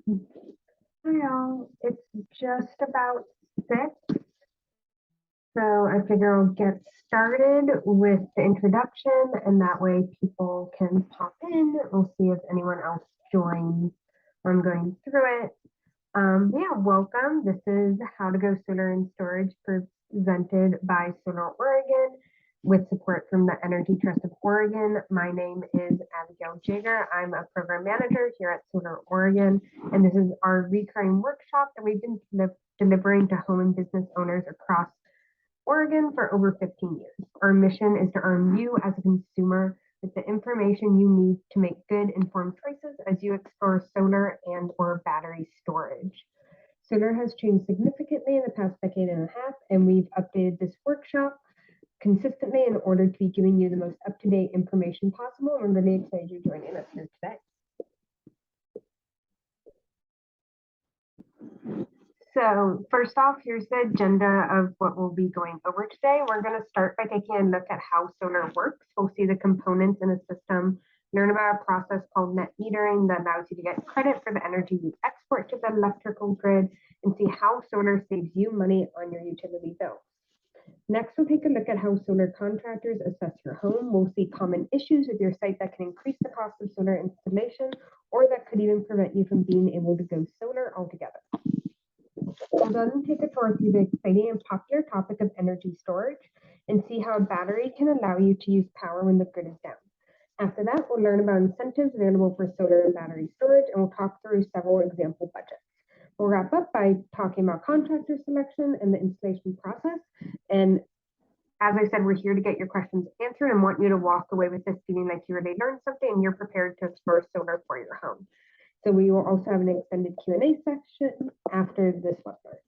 Hi all, it's just about 6, so I figure I'll get started with the introduction and that way people can pop in. We'll see if anyone else joins. I'm going through it. Yeah, welcome. This is How to Go Solar and Storage presented by Solar Oregon with support from the Energy Trust of Oregon. My name is Abigail Jager. I'm a program manager here at Solar Oregon, and this is our recurring workshop that we've been delivering to home and business owners across Oregon for over 15 years. Our mission is to arm you as a consumer with the information you need to make good informed choices as you explore solar and or battery storage. Solar has changed significantly in the past decade and a half, and we've updated this workshop consistently in order to be giving you the most up-to-date information possible. I'm really excited you're joining us here today. So first off, here's the agenda of what we'll be going over today. We're going to start by taking a look at how solar works. We'll see the components in a system, learn about a process called net metering that allows you to get credit for the energy you export to the electrical grid, and see how solar saves you money on your utility bill. Next, we'll take a look at how solar contractors assess your home. We'll see common issues with your site that can increase the cost of solar installation, or that could even prevent you from being able to go solar altogether. We'll then take a tour through the exciting and popular topic of energy storage and see how a battery can allow you to use power when the grid is down. After that, we'll learn about incentives available for solar and battery storage, and we'll talk through several example budgets. We'll wrap up by talking about contractor selection and the installation process. And as I said, we're here to get your questions answered and want you to walk away with this feeling like you really learned something and you're prepared to explore solar for your home. So we will also have an extended Q&A section after this webinar.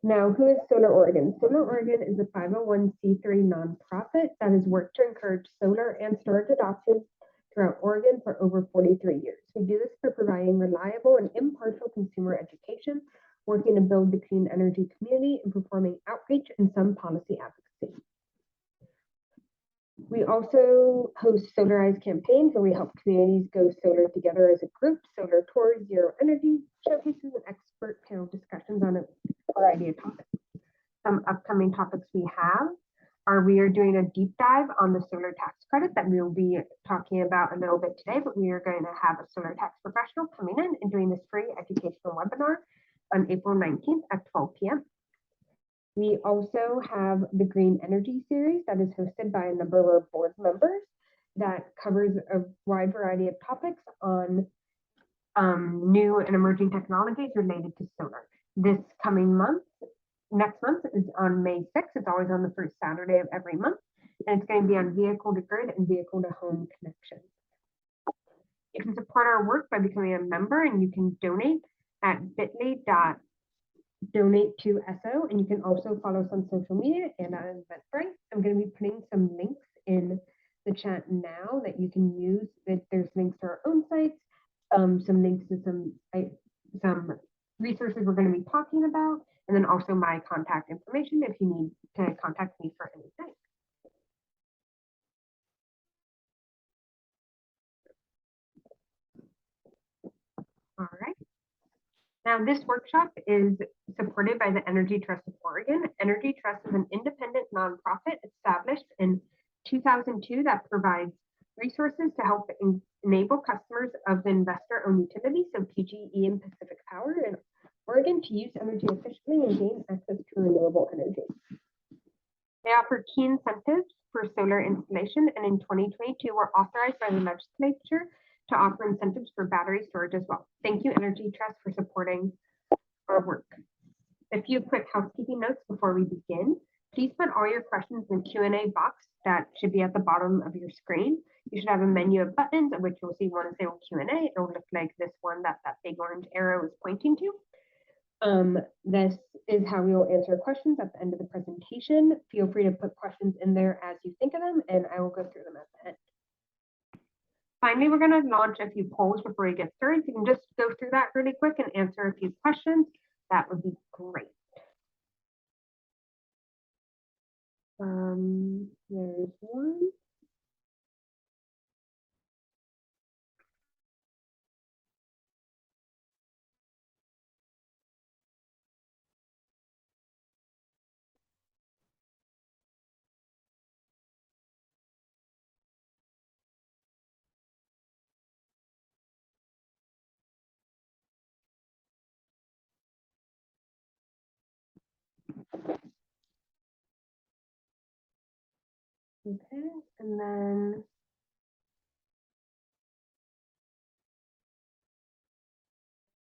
Now, who is Solar Oregon? Solar Oregon is a 501c3 nonprofit that has worked to encourage solar and storage adoption throughout Oregon for over 43 years. We do this for providing reliable and impartial consumer education, working to build the clean energy community, and performing outreach and some policy advocacy. We also host Solarized campaigns where we help communities go solar together as a group, solar tours, zero energy showcases, and expert panel discussions on a variety of topics. Some upcoming topics we have are we are doing a deep dive on the solar tax credit that we will be talking about a little bit today, but we are going to have a solar tax professional coming in and doing this free educational webinar on April 19th at 12 p.m. We also have the Green Energy Series that is hosted by a number of our board members that covers a wide variety of topics on new and emerging technologies related to solar. This coming month, next month is on May 6th. It's always on the first Saturday of every month. And it's going to be on vehicle to grid and vehicle to home connection. You can support our work by becoming a member, and you can donate at bit.ly/donate2so, and you can also follow us on social media and on Eventbrite. I'm going to be putting some links in the chat now that you can use. There's links to our own sites, some links to some resources we're going to be talking about, and then also my contact information if you need to contact me for anything. All right. Now, this workshop is supported by the Energy Trust of Oregon. Energy Trust is an independent nonprofit established in 2002 that provides resources to help enable customers of the investor-owned utilities, so PGE and Pacific Power in Oregon, to use energy efficiently and gain access to renewable energy. They offer key incentives for solar installation, and in 2022 were authorized by the legislature to offer incentives for battery storage as well. Thank you, Energy Trust, for supporting our work. A few quick housekeeping notes before we begin. Please put all your questions in the Q&A box that should be at the bottom of your screen. You should have a menu of buttons of which you'll see one say Q&A. It'll look like this one that big orange arrow is pointing to. This is how we will answer questions at the end of the presentation. Feel free to put questions in there as you think of them, and I will go through them at the end. Finally, we're going to launch a few polls before we get started. If you can just go through that really quick and answer a few questions, that would be great. There's one. Okay, and then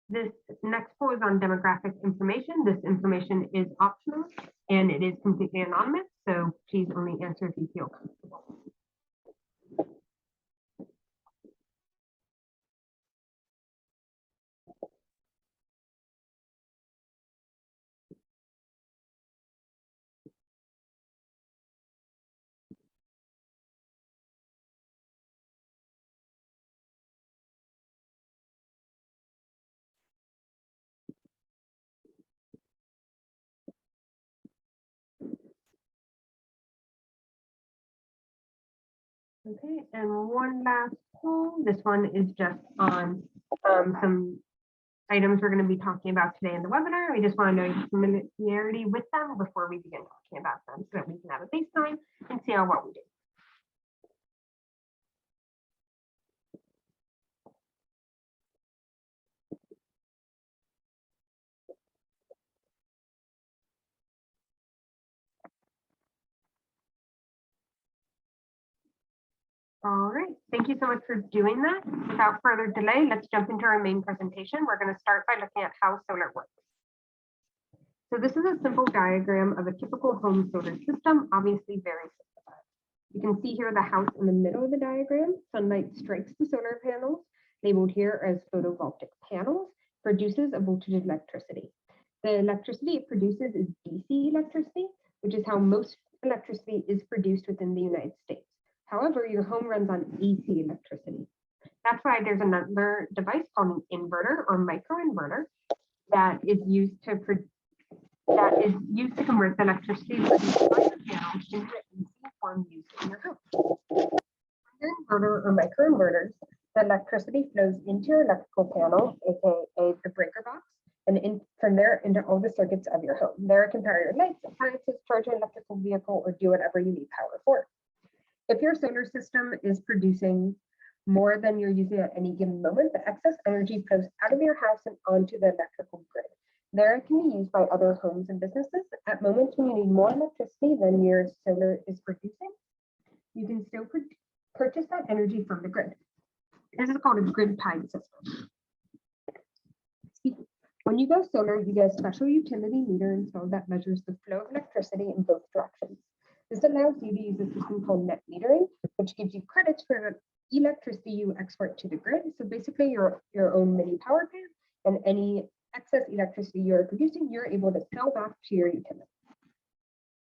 this next poll is on demographic information. This information is optional and it is completely anonymous, so please only answer if you feel comfortable. Okay, and one last poll. This one is just on some items we're going to be talking about today in the webinar. We just want to know your familiarity with them before we begin talking about them so that we can have a baseline and see how well we do. All right, thank you so much for doing that. Without further delay, let's jump into our main presentation. We're going to start by looking at how solar works. So this is a simple diagram of a typical home solar system, obviously very simplified. You can see here the house in the middle of the diagram. Sunlight strikes the solar panels, labeled here as photovoltaic panels, produces a voltage of electricity. The electricity it produces is DC electricity, which is how most electricity is produced within the United States. However, your home runs on AC electricity. That's why there's another device called an inverter or microinverter that is used to convert the electricity produced by your panels into the AC form used in your home. Your inverter or microinverters, the electricity flows into your electrical panel, aka the breaker box, and from there into all the circuits of your home. There it can power your lights, appliances, charge your electrical vehicle, or do whatever you need power for. If your solar system is producing more than you're using at any given moment, the excess energy flows out of your house and onto the electrical grid. There it can be used by other homes and businesses. At moments when you need more electricity than your solar is producing, you can still purchase that energy from the grid. This is called a grid-tied system. When you go solar, you get a special utility meter installed that measures the flow of electricity in both directions. This allows you to use a system called net metering, which gives you credits for the electricity you export to the grid. So basically your own mini power plant, and any excess electricity you're producing, you're able to sell back to your utility.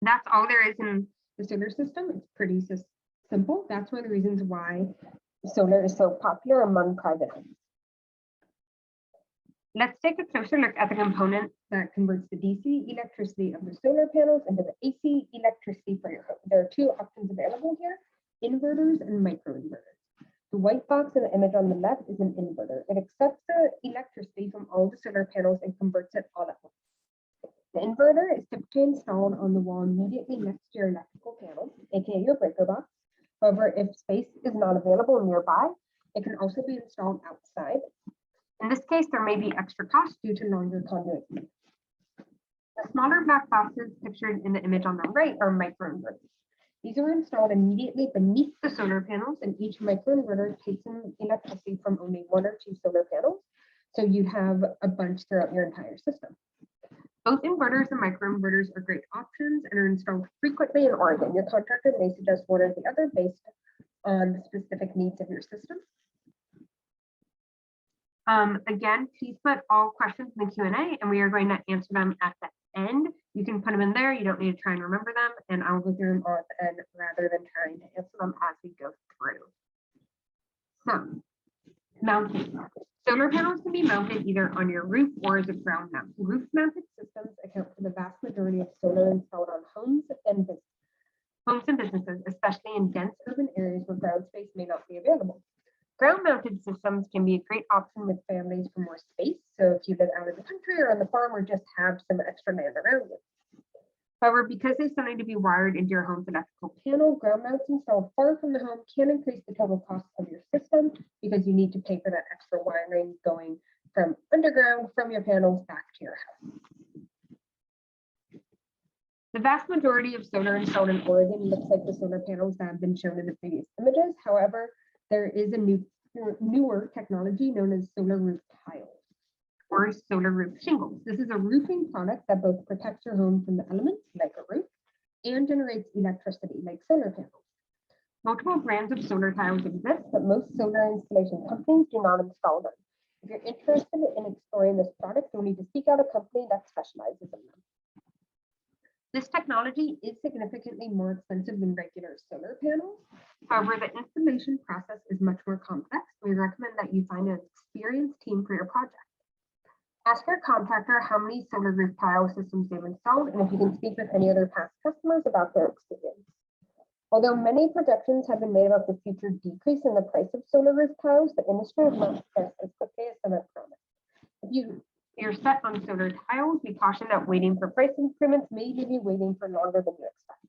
That's all there is in the solar system. It's pretty simple. That's one of the reasons why solar is so popular among private homes. Let's take a closer look at the component that converts the DC electricity of the solar panels into the AC electricity for your home. There are two options available here, inverters and microinverters. The white box in the image on the left is an inverter. It accepts the electricity from all the solar panels and converts it all at once. The inverter is typically installed on the wall immediately next to your electrical panel, aka your breaker box. However, if space is not available nearby, it can also be installed outside. In this case, there may be extra costs due to longer conduit. The smaller black boxes pictured in the image on the right are microinverters. These are installed immediately beneath the solar panels, and each microinverter takes in electricity from only one or two solar panels, so you'd have a bunch throughout your entire system. Both inverters and microinverters are great options and are installed frequently in Oregon. Your contractor may suggest one or the other based on the specific needs of your system. Again, please put all questions in the Q&A and we are going to answer them at the end. You can put them in there. You don't need to try and remember them, and I'll go through them all at the end rather than trying to answer them as we go through. So, mounting. Solar panels can be mounted either on your roof or as a ground mount. Roof-mounted systems account for the vast majority of solar installed on homes and businesses, especially in dense urban areas where ground space may not be available. Ground-mounted systems can be a great option with families for more space. So if you live out in the country or on the farm or just have some extra land around you. However, because they still need to be wired into your home's electrical panel, ground mounts installed far from the home can increase the total cost of your system because you need to pay for that extra wiring going from underground from your panels back to your house. vast majority of solar installed in Oregon looks like the solar panels that have been shown in the previous images. However, there is a newer technology known as solar roof tiles or solar roof shingles. This is a roofing product that both protects your home from the elements, like a roof, and generates electricity, like solar panels. Multiple brands of solar tiles exist, but most solar installation companies do not install them. If you're interested in exploring this product, you'll need to seek out a company that specializes in them. This technology is significantly more expensive than regular solar panels. However, the installation process is much more complex. We recommend that you find an experienced team for your project. Ask your contractor how many solar roof tile systems they've installed and if you can speak with any other past customers about their experience. Although many projections have been made about the future decrease in the price of solar roof tiles, the industry is not progressed as quickly as some have promised. If you're set on solar tiles, we caution that waiting for price improvements may leave you waiting for longer than you expect.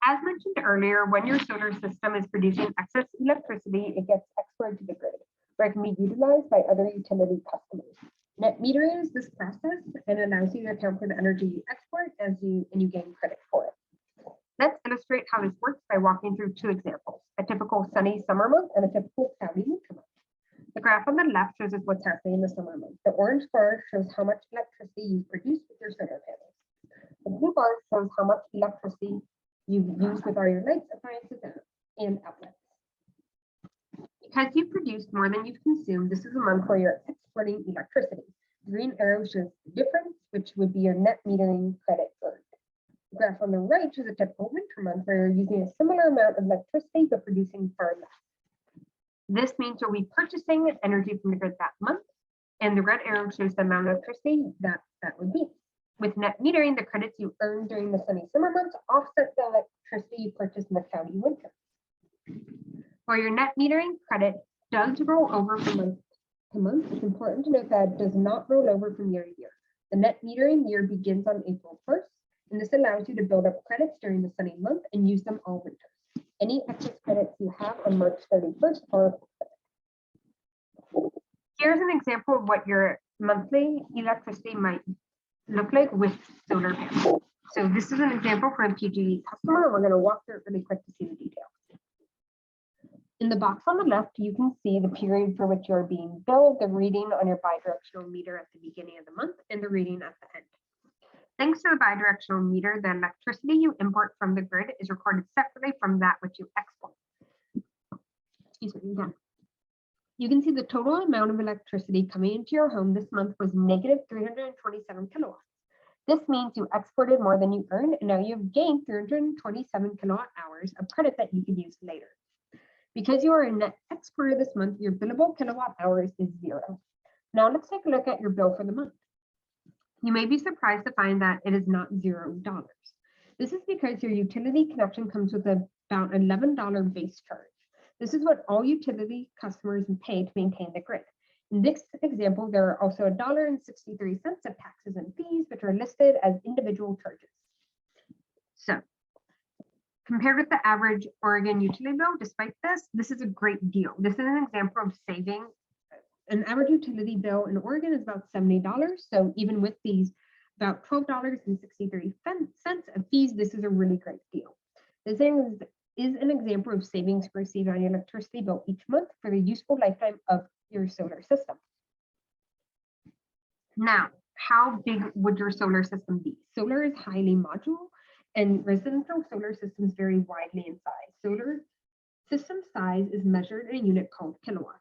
As mentioned earlier, when your solar system is producing excess electricity, it gets exported to the grid, where it can be utilized by other utility customers. Net metering is this process and allows you to account for the energy you export and you gain credit for it. Let's illustrate how this works by walking through two examples, a typical sunny summer month and a typical cloudy winter month. The graph on the left shows us what's happening in the summer month. The orange bar shows how much electricity you've produced with your solar panels. The blue bar shows how much electricity you've used with all your lights, appliances, and outlets. Because you've produced more than you've consumed, this is a month where you're exporting electricity. The green arrow shows the difference, which would be your net metering credit earned. The graph on the right shows a typical winter month where you're using a similar amount of electricity but producing far less. This means you'll be purchasing energy from the grid that month, and the red arrow shows the amount of electricity that would be. With net metering, the credits you earn during the sunny summer months offset the electricity you purchased in the cloudy winter. While your net metering credit does roll over from month to month, it's important to note that it does not roll over from year to year. The net metering year begins on April 1st, and this allows you to build up credits during the sunny month and use them all winter. Any excess credits you have on March 31st are. Here's an example of what your monthly electricity might look like with solar panels. So this is an example for a PG customer. We're going to walk through it really quick to see the details. In the box on the left, you can see the period for which you're being billed, the reading on your bidirectional meter at the beginning of the month, and the reading at the end. Thanks to the bidirectional meter, the electricity you import from the grid is recorded separately from that which you export. Excuse me, again. You can see the total amount of electricity coming into your home this month was negative 327 kilowatts. This means you exported more than you earned, and now you've gained 327 kilowatt hours of credit that you could use later. Because you are a net exporter this month, your billable kilowatt hours is 0. Now let's take a look at your bill for the month. You may be surprised to find that it is not $0. This is because your utility connection comes with about $11 base charge. This is what all utility customers pay to maintain the grid. In this example, there are also $1.63 of taxes and fees, which are listed as individual charges. So, compared with the average Oregon utility bill, despite this is a great deal. This is an example of saving. An average utility bill in Oregon is about $70. So even with these about $12.63 of fees, this is a really great deal. This is an example of savings received on your electricity bill each month for the useful lifetime of your solar system. Now, how big would your solar system be? Solar is highly modular, and residential solar systems vary widely in size. Solar system size is measured in a unit called kilowatts,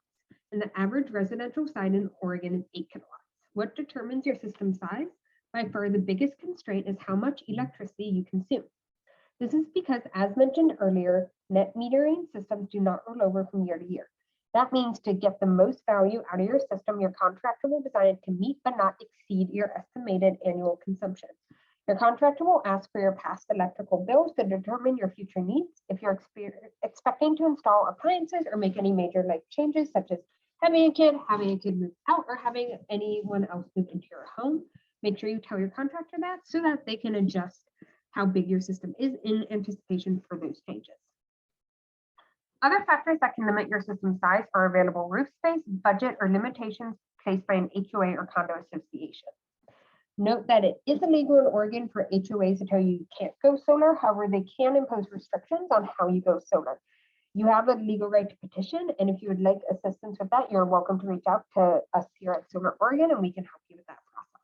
and the average residential site in Oregon is 8 kilowatts. What determines your system size? By far, the biggest constraint is how much electricity you consume. This is because, as mentioned earlier, net metering systems do not roll over from year to year. That means to get the most value out of your system, your contractor will design it to meet but not exceed your estimated annual consumption. Your contractor will ask for your past electrical bills to determine your future needs. If you're expecting to install appliances or make any major life changes, such as having a kid move out, or having anyone else move into your home, make sure you tell your contractor that so that they can adjust how big your system is in anticipation for those changes. Other factors that can limit your system size are available roof space, budget, or limitations placed by an HOA or condo association. Note that it is illegal in Oregon for HOAs to tell you can't go solar. However, they can impose restrictions on how you go solar. You have a legal right to petition, and if you would like assistance with that, you're welcome to reach out to us here at Solar Oregon, and we can help you with that process.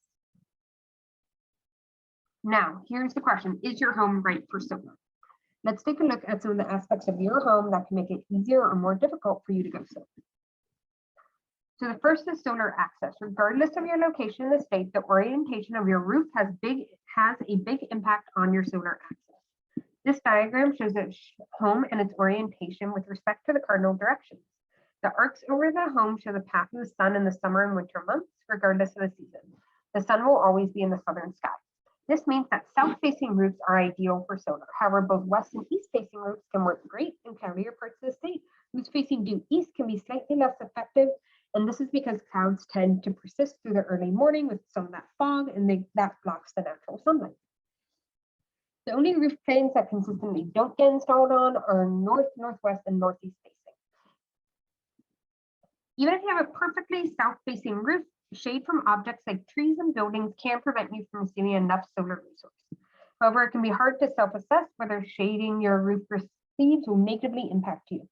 Now, here's the question: is your home right for solar? Let's take a look at some of the aspects of your home that can make it easier or more difficult for you to go solar. So the first is solar access. Regardless of your location in the state, the orientation of your roof has a big impact on your solar access. This diagram shows a home and its orientation with respect to the cardinal directions. The arcs over the home show the path of the sun in the summer and winter months, regardless of the season. The sun will always be in the southern sky. This means that south-facing roofs are ideal for solar. However, both west and east-facing roofs can work great in cloudier parts of the state. Roofs facing due east can be slightly less effective, and this is because clouds tend to persist through the early morning with some of that fog, and that blocks the natural sunlight. The only roof planes that consistently don't get installed on are north, northwest, and northeast facing. Even if you have a perfectly south-facing roof, shade from objects like trees and buildings can prevent you from receiving enough solar resources. However, it can be hard to self-assess whether shading your roof receives will negatively impact you.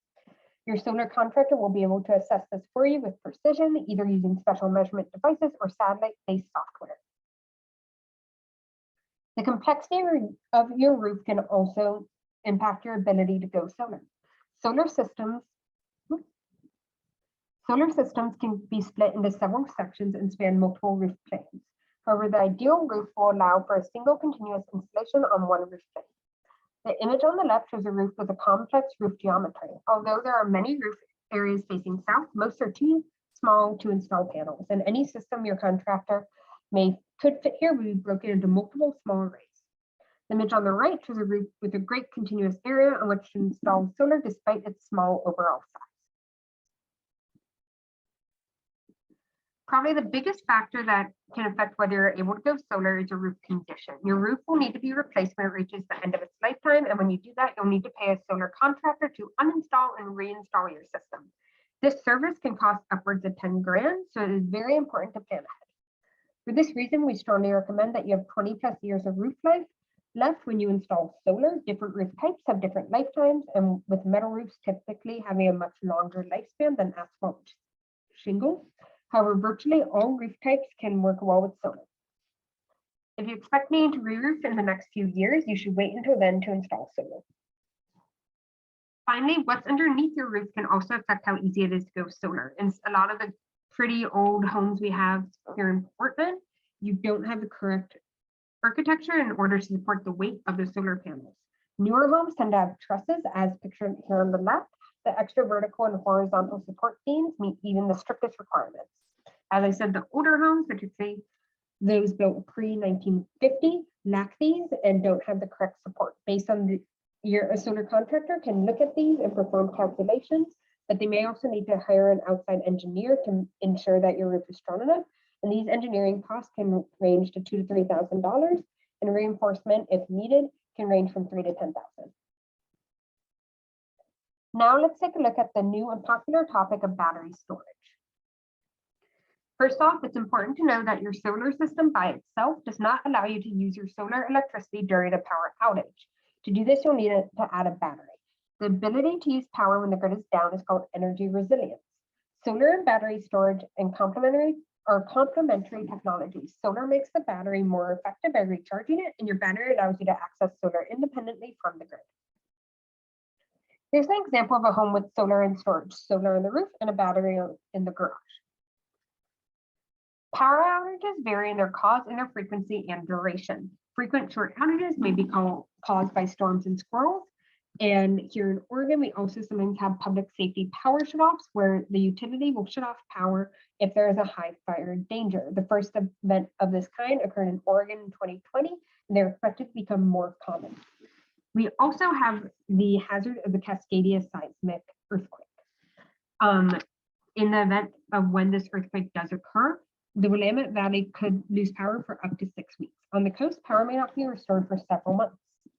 Your solar contractor will be able to assess this for you with precision, either using special measurement devices or satellite-based software. The complexity of your roof can also impact your ability to go solar. Solar systems can be split into several sections and span multiple roof planes. However, the ideal roof will allow for a single continuous installation on one roof plane. The image on the left shows a roof with a complex roof geometry. Although there are many roof areas facing south, most are too small to install panels, and any system your contractor could fit here would be broken into multiple small arrays. The image on the right shows a roof with a great continuous area on which to install solar despite its small overall size. Probably the biggest factor that can affect whether you're able to go solar is your roof condition. Your roof will need to be replaced when it reaches the end of its lifetime, and when you do that, you'll need to pay a solar contractor to uninstall and reinstall your system. This service can cost upwards of 10 grand, so it is very important to plan ahead. For this reason, we strongly recommend that you have 20 plus years of roof life left when you install solar. Different roof types have different lifetimes, and with metal roofs typically having a much longer lifespan than asphalt shingles. However, virtually all roof types can work well with solar. If you expect needing to re-roof in the next few years, you should wait until then to install solar. Finally, what's underneath your roof can also affect how easy it is to go solar. And a lot of the pretty old homes we have here in Portland, you don't have the correct architecture in order to support the weight of the solar panels. Newer homes tend to have trusses, as pictured here on the left. The extra vertical and horizontal support beams meet even the strictest requirements. As I said, the older homes, particularly those built pre-1950, lack these and don't have the correct support. Based on a solar contractor can look at these and perform calculations, but they may also need to hire an outside engineer to ensure that your roof is strong enough. And these engineering costs can range to $2,000 to $3,000, and reinforcement, if needed, can range from $3,000 to $10,000. Now let's take a look at the new and popular topic of battery storage. First off, it's important to know that your solar system by itself does not allow you to use your solar electricity during a power outage. To do this, you'll need to add a battery. The ability to use power when the grid is down is called energy resilience. Solar and battery storage are complementary technologies. Solar makes the battery more effective by recharging it, and your battery allows you to access solar independently from the grid. Here's an example of a home with solar and storage, solar on the roof and a battery in the garage. Power outages vary in their cause and their frequency and duration. Frequent short outages may be caused by storms and squirrels. And here in Oregon, we also sometimes have public safety power shutoffs where the utility will shut off power if there is a high fire danger. The first event of this kind occurred in Oregon in 2020, and they're expected to become more common. We also have the hazard of the Cascadia seismic earthquake. In the event of when this earthquake does occur, the Willamette Valley could lose power for up to 6 weeks. On the coast, power may not be restored for several months. It's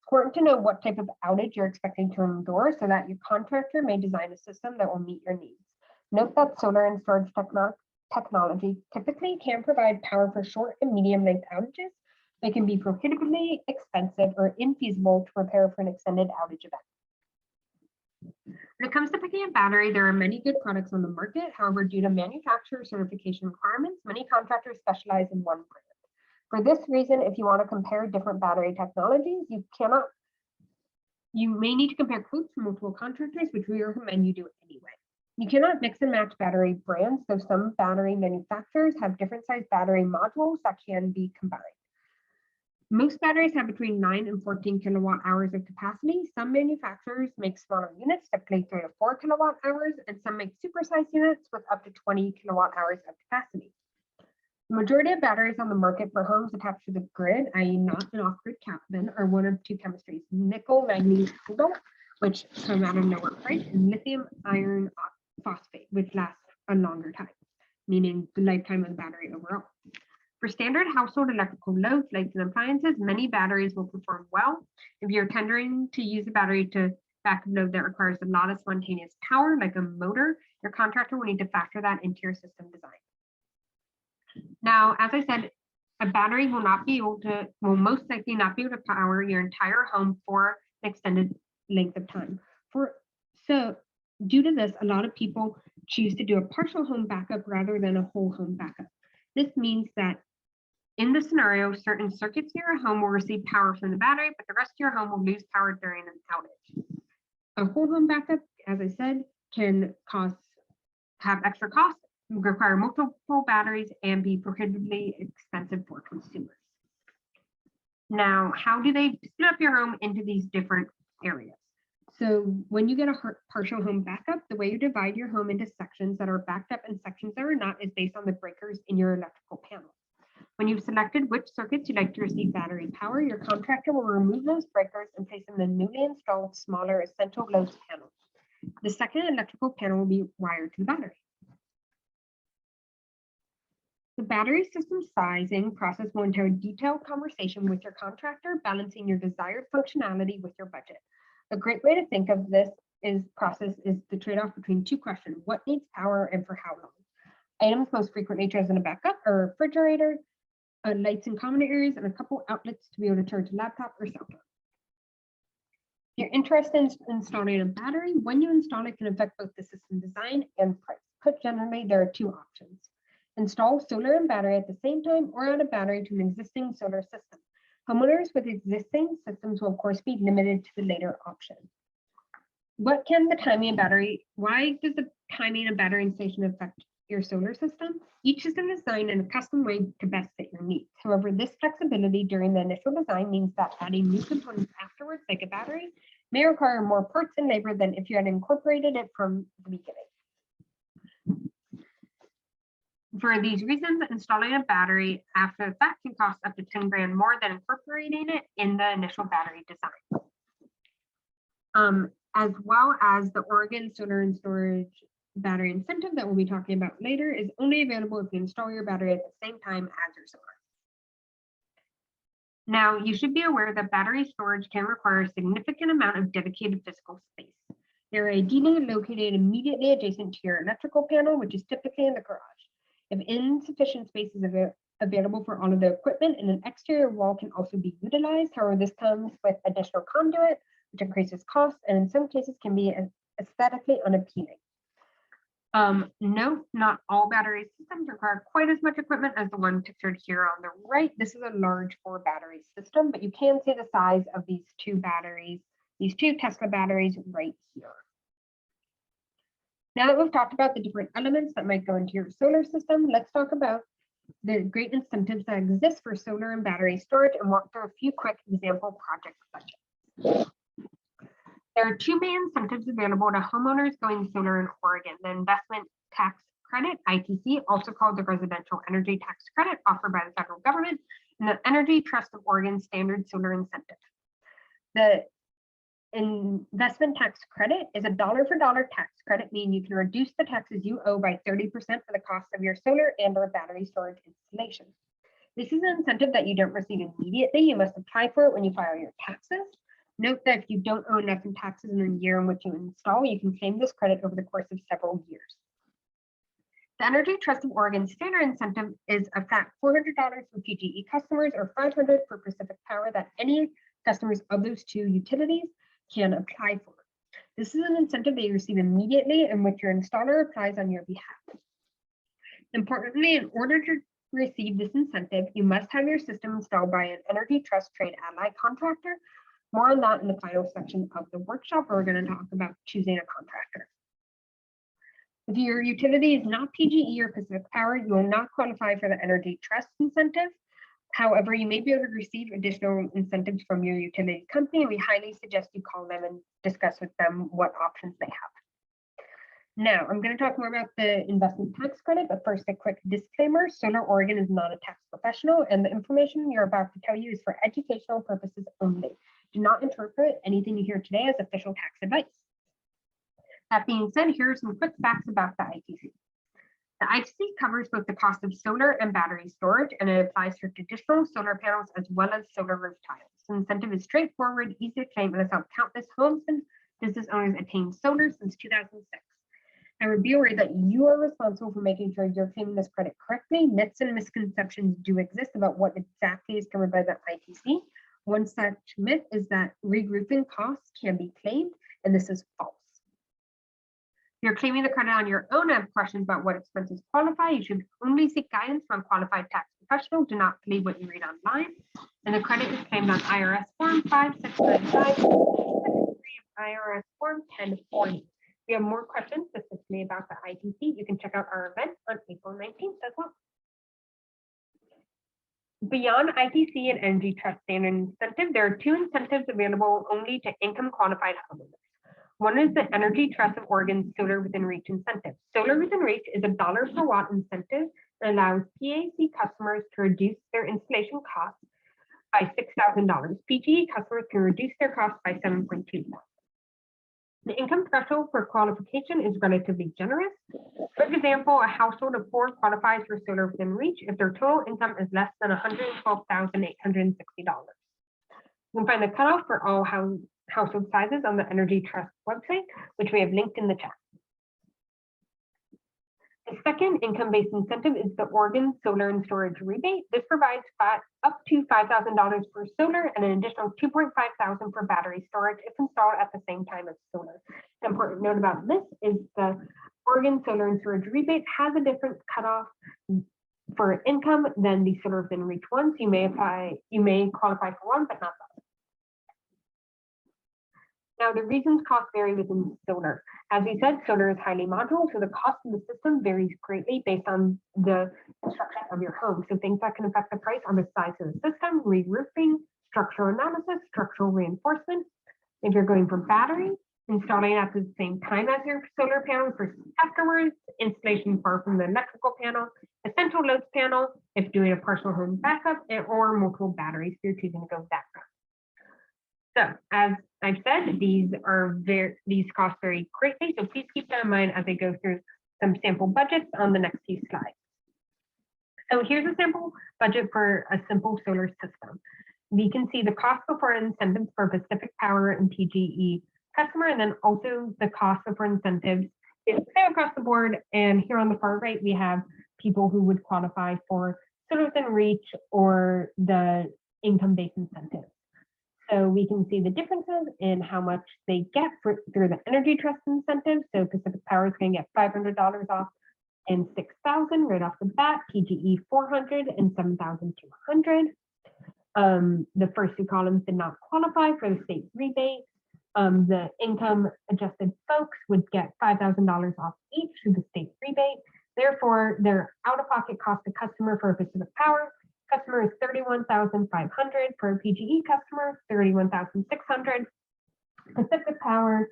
important to know what type of outage you're expecting to endure so that your contractor may design a system that will meet your needs. Note that solar and storage technology typically can provide power for short and medium length outages. They can be prohibitively expensive or infeasible to prepare for an extended outage event. When it comes to picking a battery, there are many good products on the market. However, due to manufacturer certification requirements, many contractors specialize in one brand. For this reason, if you want to compare different battery technologies, you may need to compare quotes from multiple contractors, which we recommend you do anyway. You cannot mix and match battery brands, so some battery manufacturers have different size battery modules that can be combined. Most batteries have between 9 and 14 kilowatt hours of capacity. Some manufacturers make smaller units, typically 3 to 4 kilowatt hours, and some make supersized units with up to 20 kilowatt hours of capacity. The majority of batteries on the market for homes attached to the grid, i.e. not an off-grid cabin, are one of two chemistries: nickel, manganese, cobalt, which come at a lower price, and lithium iron phosphate, which lasts a longer time, meaning the lifetime of the battery overall. For standard household electrical loads, lights and appliances, many batteries will perform well. If you're tendering to use a battery to backup load that requires a lot of spontaneous power, like a motor, your contractor will need to factor that into your system design. Now, as I said, a battery will most likely not be able to power your entire home for an extended length of time. So due to this, a lot of people choose to do a partial home backup rather than a whole home backup. This means that in the scenario, certain circuits in your home will receive power from the battery, but the rest of your home will lose power during an outage. A whole home backup, as I said, can have extra costs, require multiple batteries, and be prohibitively expensive for consumers. Now, how do they split up your home into these different areas? So when you get a partial home backup, the way you divide your home into sections that are backed up and sections that are not is based on the breakers in your electrical panel. When you've selected which circuits you'd like to receive battery power, your contractor will remove those breakers and place them in the newly installed smaller essential loads panel. The second electrical panel will be wired to the battery. The battery system sizing process will entail a detailed conversation with your contractor, balancing your desired functionality with your budget. A great way to think of this process is the trade-off between two questions: what needs power and for how long? Items most frequently chosen to backup are a refrigerator, lights in common areas, and a couple outlets to be able to charge a laptop or cell phone. If you're interested in installing a battery, when you install it can affect both the system design and price. Put generally, there are two options: install solar and battery at the same time, or add a battery to an existing solar system. Homeowners with existing systems will of course be limited to the later option. Why does the timing of battery installation affect your solar system? Each system is designed in a custom way to best fit your needs. However, this flexibility during the initial design means that adding new components afterwards, like a battery, may require more parts and labor than if you had incorporated it from the beginning. For these reasons, installing a battery after the fact can cost up to 10 grand more than incorporating it in the initial battery design. As well as the Oregon Solar and Storage Battery Incentive that we'll be talking about later is only available if you install your battery at the same time as your solar. Now, you should be aware that battery storage can require a significant amount of dedicated physical space. They're ideally located immediately adjacent to your electrical panel, which is typically in the garage. If insufficient space is available for all of the equipment, and an exterior wall can also be utilized. However, this comes with additional conduit, which increases costs, and in some cases can be aesthetically unappealing. Note, not all battery systems require quite as much equipment as the one pictured here on the right. This is a large 4-battery system, but you can see the size of these two batteries, these two Tesla batteries right here. Now that we've talked about the different elements that might go into your solar system, let's talk about the great incentives that exist for solar and battery storage and walk through a few quick example project budgets. There are two main incentives available to homeowners going solar in Oregon: the Investment Tax Credit, ITC, also called the Residential Energy Tax Credit, offered by the federal government, and the Energy Trust of Oregon Standard Solar Incentive. The Investment Tax Credit is a dollar-for-dollar tax credit, meaning you can reduce the taxes you owe by 30% for the cost of your solar and/or battery storage installation. This is an incentive that you don't receive immediately. You must apply for it when you file your taxes. Note that if you don't owe enough in taxes in the year in which you install, you can claim this credit over the course of several years. The Energy Trust of Oregon standard incentive is a flat $400 for PGE customers or $500 for Pacific Power that any customers of those two utilities can apply for. This is an incentive that you receive immediately in which your installer applies on your behalf. Importantly, in order to receive this incentive, you must have your system installed by an Energy Trust Trade Ally contractor. More on that in the final section of the workshop, where we're going to talk about choosing a contractor. If your utility is not PGE or Pacific Power, you will not qualify for the Energy Trust incentive. However, you may be able to receive additional incentives from your utility company, and we highly suggest you call them and discuss with them what options they have. Now, I'm going to talk more about the investment tax credit, but first a quick disclaimer. Solar Oregon is not a tax professional, and the information you're about to tell you is for educational purposes only. Do not interpret anything you hear today as official tax advice. That being said, here are some quick facts about the ITC. The ITC covers both the cost of solar and battery storage, and it applies to traditional solar panels as well as solar roof tiles. The incentive is straightforward, easy to claim, and has helped countless homes and business owners attain solar since 2006. I would be aware that you are responsible for making sure you're claiming this credit correctly. Myths and misconceptions do exist about what exactly is covered by the ITC. One such myth is that regrouping costs can be claimed, and this is false. If you're claiming the credit on your own and have questions about what expenses qualify, you should only seek guidance from a qualified tax professional. Do not believe what you read online. And the credit is claimed on IRS Form 5695 of IRS Form 1040. If you have more questions specifically about the ITC, you can check out our event on April 19th as well. Beyond ITC and Energy Trust Standard Incentive, there are two incentives available only to income qualified homeowners. One is the Energy Trust of Oregon Solar Within Reach incentive. Solar Within Reach is a $1 per watt incentive that allows PAC customers to reduce their installation costs by $6,000. PGE customers can reduce their costs by $7.2. The income threshold for qualification is relatively generous. For example, a household of 4 qualifies for Solar Within Reach if their total income is less than $112,860. You can find the cutoff for all household sizes on the Energy Trust website, which we have linked in the chat. The second income-based incentive is the Oregon Solar and Storage Rebate. This provides up to $5,000 for solar and an additional $2,500 for battery storage if installed at the same time as solar. The important note about this is the Oregon Solar and Storage Rebate has a different cutoff for income than the Solar Within Reach ones. You may qualify for one, but not the other. Now, the reasons costs vary within solar. As we said, solar is highly modular, so the cost of the system varies greatly based on the construction of your home. So things that can affect the price are the size of the system, re-roofing, structural analysis, structural reinforcement. If you're going for battery, installing at the same time as your solar panel versus afterwards, installation far from the electrical panel, essential loads panel, if doing a partial home backup, or multiple batteries if you're choosing to go that route. So as I've said, these costs vary greatly, so please keep that in mind as I go through some sample budgets on the next few slides. So here's a sample budget for a simple solar system. We can see the cost before incentives for Pacific Power and PGE customer, and then also the cost before incentives is clear across the board. And here on the far right, we have people who would qualify for Solar Within Reach or the income-based incentives. So we can see the differences in how much they get through the Energy Trust incentive. So Pacific Power is going to get $500 off and $6,000 right off the bat. PGE $400 and $7,200. The first two columns did not qualify for the state rebate. The income adjusted folks would get $5,000 off each through the state rebate. Therefore, their out-of-pocket cost to customer for Pacific Power customer is $31,500. For a PGE customer, $31,600. Pacific Power,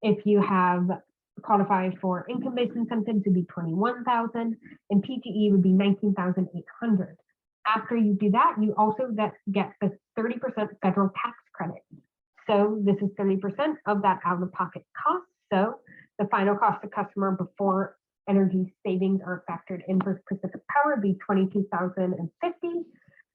if you have qualified for income-based incentives, would be $21,000, and PGE would be $19,800. After you do that, you also get the 30% federal tax credit. So this is 30% of that out-of-pocket cost. So the final cost to customer before energy savings are factored in for Pacific Power would be $22,050,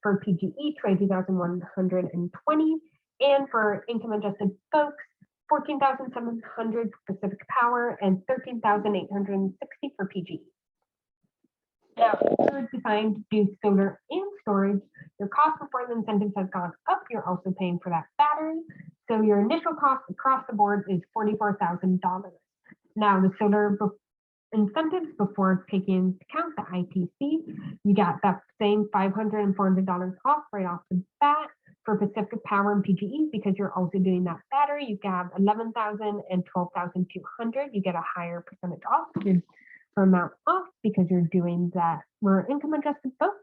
for PGE $22,120, and for income adjusted folks $14,700 for Pacific Power and $13,860 for PGE. Now, if you're designed to do solar and storage, your cost before the incentives has gone up. You're also paying for that battery. So your initial cost across the board is $44,000. Now, the solar incentives before taking into account the ITC, you got that same $500 and $400 off right off the bat. For Pacific Power and PGE, because you're also doing that battery, you got 11,000 and 12,200. You get a higher percentage off or amount off because you're doing that. Where income adjusted folks,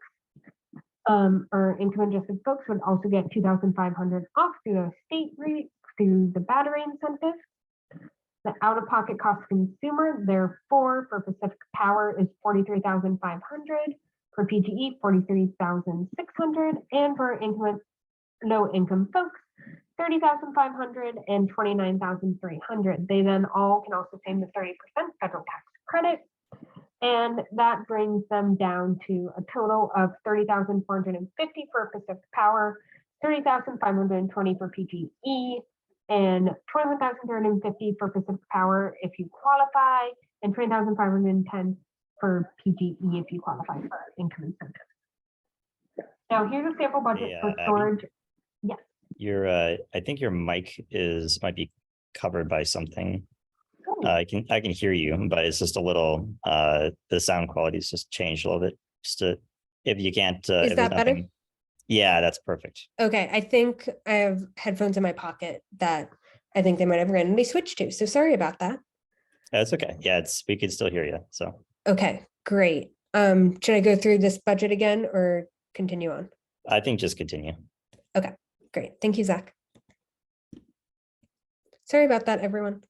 or income adjusted folks would also get 2,500 off through the state rate through the battery incentive. The out-of-pocket cost consumer, therefore, for Pacific Power is 43,500, for PGE 43,600, and for low income folks 30,500 and 29,300. They then all can also claim the 30% federal tax credit, and that brings them down to a total of 30,450 for Pacific Power, 30,520 for PGE, and 21,350 for Pacific Power if you qualify, and 20,510 for PGE if you qualify for income incentive. Now here's a sample budget for storage. Abby, yes. I think your mic might be covered by something. Oh. I can hear you, but it's just a little the sound quality's just changed a little bit. Just if you can't Is that better? Yeah, that's perfect. Okay, I think I have headphones in my pocket that I think they might have randomly switched to. So sorry about that. That's okay. Yeah, we can still hear you. So okay, great. Should I go through this budget again or continue on? I think just continue. Okay, great. Thank you, Zach. Sorry about that, everyone.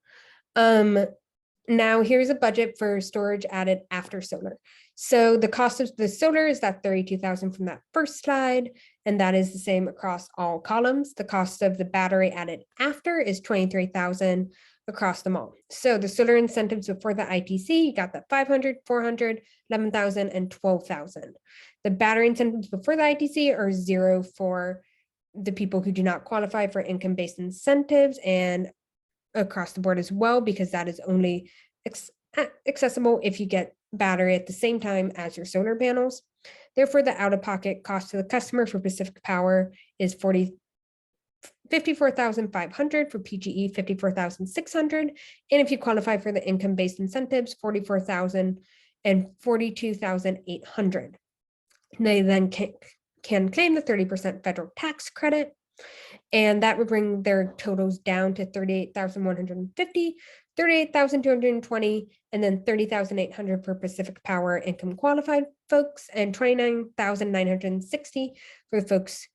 Now here's a budget for storage added after solar. So the cost of the solar is that 32,000 from that first slide, and that is the same across all columns. The cost of the battery added after is 23,000 across them all. So the solar incentives before the ITC, you got that 500, 400, 11,000, and 12,000. The battery incentives before the ITC are zero for the people who do not qualify for income-based incentives, and across the board as well, because that is only accessible if you get battery at the same time as your solar panels. Therefore, the out-of-pocket cost to the customer for Pacific Power is 54,500, for PGE 54,600, and if you qualify for the income-based incentives, 44,000 and 42,800. They then can claim the 30% federal tax credit, and that would bring their totals down to 38,150, 38,220, and then 30,800 for Pacific Power income qualified folks, and 29,960 for the folks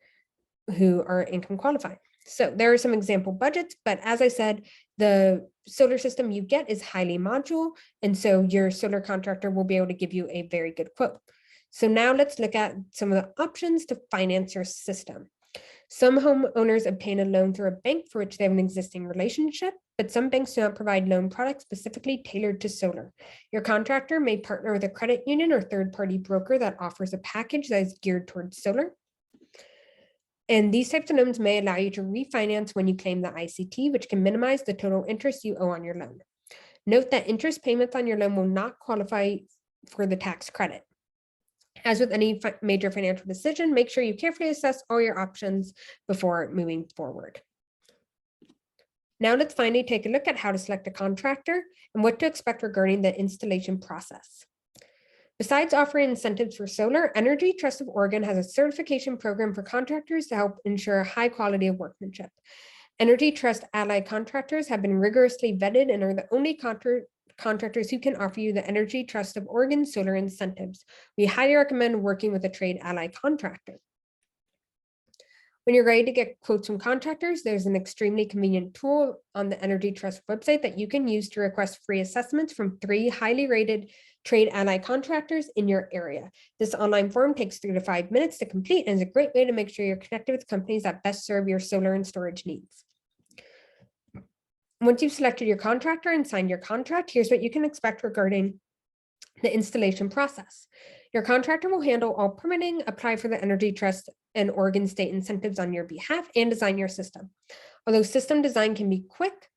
who are income qualified. So there are some example budgets, but as I said, the solar system you get is highly modular, and so your solar contractor will be able to give you a very good quote. So now let's look at some of the options to finance your system. Some homeowners obtain a loan through a bank for which they have an existing relationship, but some banks do not provide loan products specifically tailored to solar. Your contractor may partner with a credit union or third-party broker that offers a package that is geared towards solar. And these types of loans may allow you to refinance when you claim the ICT, which can minimize the total interest you owe on your loan. Note that interest payments on your loan will not qualify for the tax credit. As with any major financial decision, make sure you carefully assess all your options before moving forward. Now let's finally take a look at how to select a contractor and what to expect regarding the installation process. Besides offering incentives for solar, Energy Trust of Oregon has a certification program for contractors to help ensure a high quality of workmanship. Energy Trust allied contractors have been rigorously vetted and are the only contractors who can offer you the Energy Trust of Oregon solar incentives. We highly recommend working with a trade ally contractor. When you're ready to get quotes from contractors, there's an extremely convenient tool on the Energy Trust website that you can use to request free assessments from 3 highly rated trade ally contractors in your area. This online form takes 3 to 5 minutes to complete and is a great way to make sure you're connected with companies that best serve your solar and storage needs. Once you've selected your contractor and signed your contract, here's what you can expect regarding the installation process. Your contractor will handle all permitting, apply for the Energy Trust and Oregon state incentives on your behalf, and design your system. Although system design can be quick,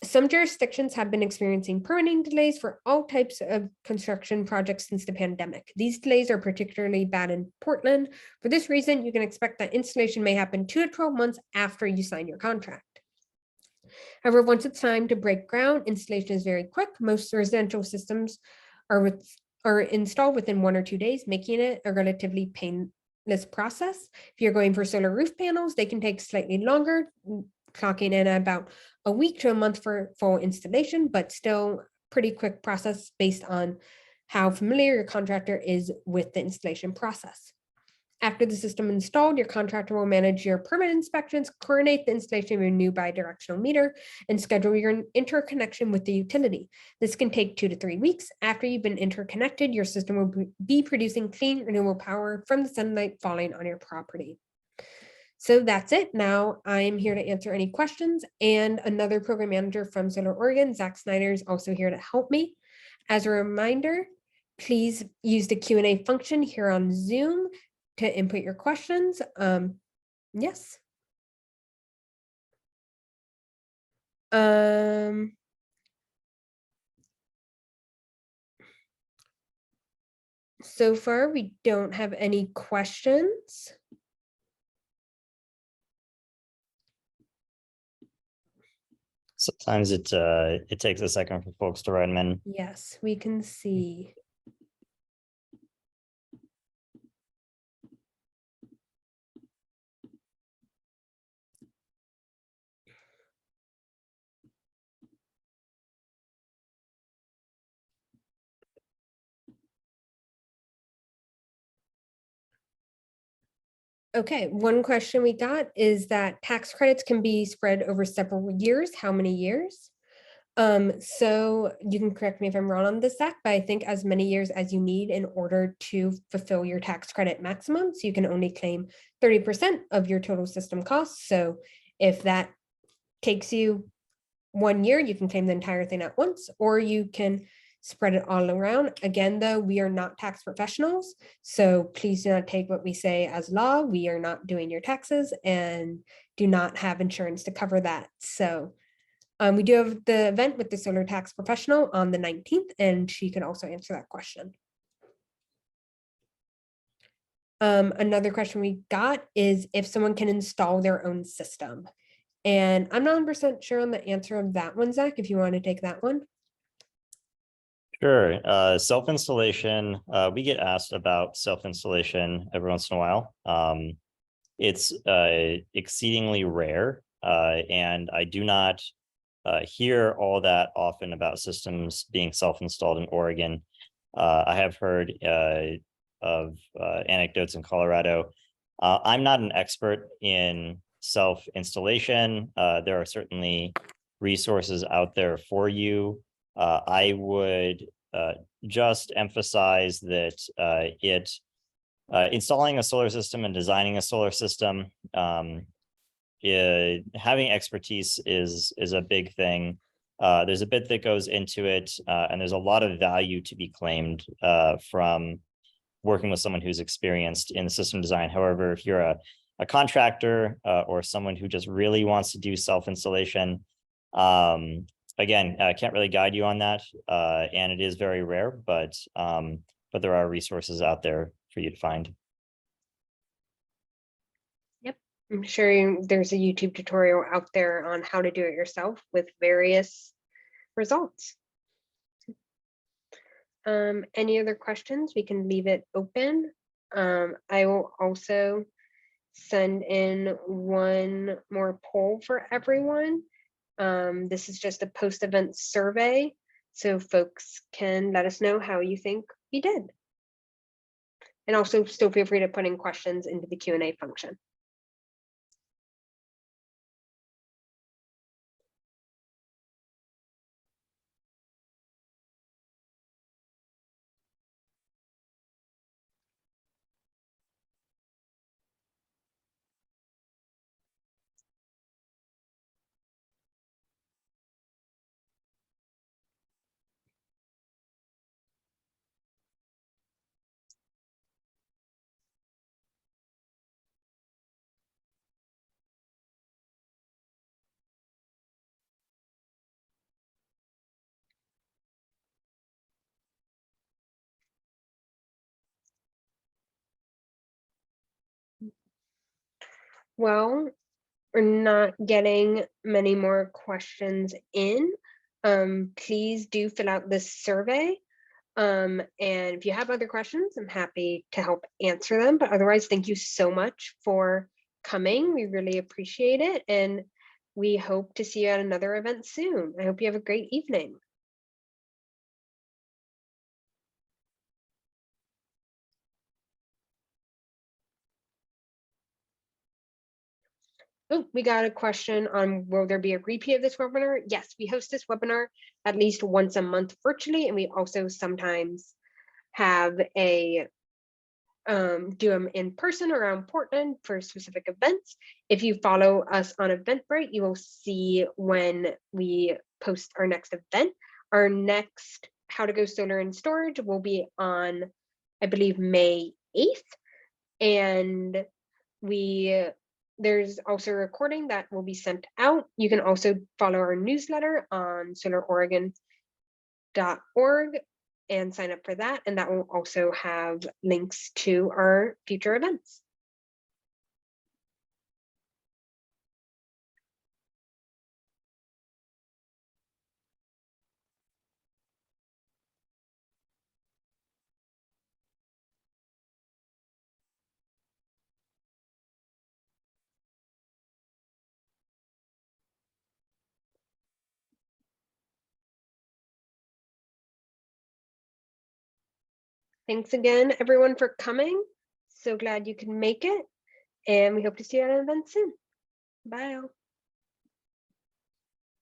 Some jurisdictions have been experiencing permitting delays for all types of construction projects since the pandemic. These delays are particularly bad in Portland. For this reason, you can expect that installation may happen 2 to 12 months after you sign your contract. However, once it's time to break ground, installation is very quick. Most residential systems are installed within 1 or 2 days, making it a relatively painless process. If you're going for solar roof panels, they can take slightly longer, clocking in about a week to a month for full installation, but still pretty quick process based on how familiar your contractor is with the installation process. After the system installed, your contractor will manage your permit inspections, coordinate the installation of your new bidirectional meter, and schedule your interconnection with the utility. This can take 2 to 3 weeks. After you've been interconnected, your system will be producing clean, renewable power from the sunlight falling on your property. So that's it. Now I'm here to answer any questions, and another program manager from Solar Oregon, Zach Snyder, is also here to help me. As a reminder, please use the Q&A function here on Zoom to input your questions. Yes. So far, we don't have any questions. Sometimes it takes a second for folks to write them in. Yes, we can see. Okay, one question we got is that tax credits can be spread over several years. How many years? So you can correct me if I'm wrong on this, Zach, but I think as many years as you need in order to fulfill your tax credit maximum. So you can only claim 30% of your total system costs. So if that takes you 1 year, you can claim the entire thing at once, or you can spread it all around. Again, though, we are not tax professionals, so please do not take what we say as law. We are not doing your taxes and do not have insurance to cover that. So we do have the event with the solar tax professional on the 19th, and she can also answer that question. Another question we got is if someone can install their own system. And I'm not 100% sure on the answer of that one, Zach, if you want to take that one. Sure. Self-installation, we get asked about self-installation every once in a while. It's exceedingly rare, and I do not hear all that often about systems being self-installed in Oregon. I have heard of anecdotes in Colorado. I'm not an expert in self-installation. There are certainly resources out there for you. I would just emphasize that installing a solar system and designing a solar system, having expertise is a big thing. There's a bit that goes into it, and there's a lot of value to be claimed from working with someone who's experienced in system design. However, if you're a contractor or someone who just really wants to do self-installation, again, I can't really guide you on that, and it is very rare, but there are resources out there for you to find. Yep, I'm sure there's a YouTube tutorial out there on how to do it yourself with various results. Any other questions? We can leave it open. I will also send in one more poll for everyone. This is just a post-event survey, so folks can let us know how you think we did. And also still feel free to put in questions into the Q&A function. Well, we're not getting many more questions in. Please do fill out this survey. And if you have other questions, I'm happy to help answer them. But otherwise, thank you so much for coming. We really appreciate it. And we hope to see you at another event soon. I hope you have a great evening. Oh, we got a question on will there be a repeat of this webinar? Yes, we host this webinar at least once a month virtually, and we also sometimes have a do them in person around Portland for specific events. If you follow us on Eventbrite, you will see when we post our next event. Our next How to Go Solar and Storage will be on, I believe, May 8th. And there's also a recording that will be sent out. You can also follow our newsletter on solaroregon.org and sign up for that. And that will also have links to our future events. Thanks again, everyone, for coming. So glad you can make it. And we hope to see you at an event soon. Bye.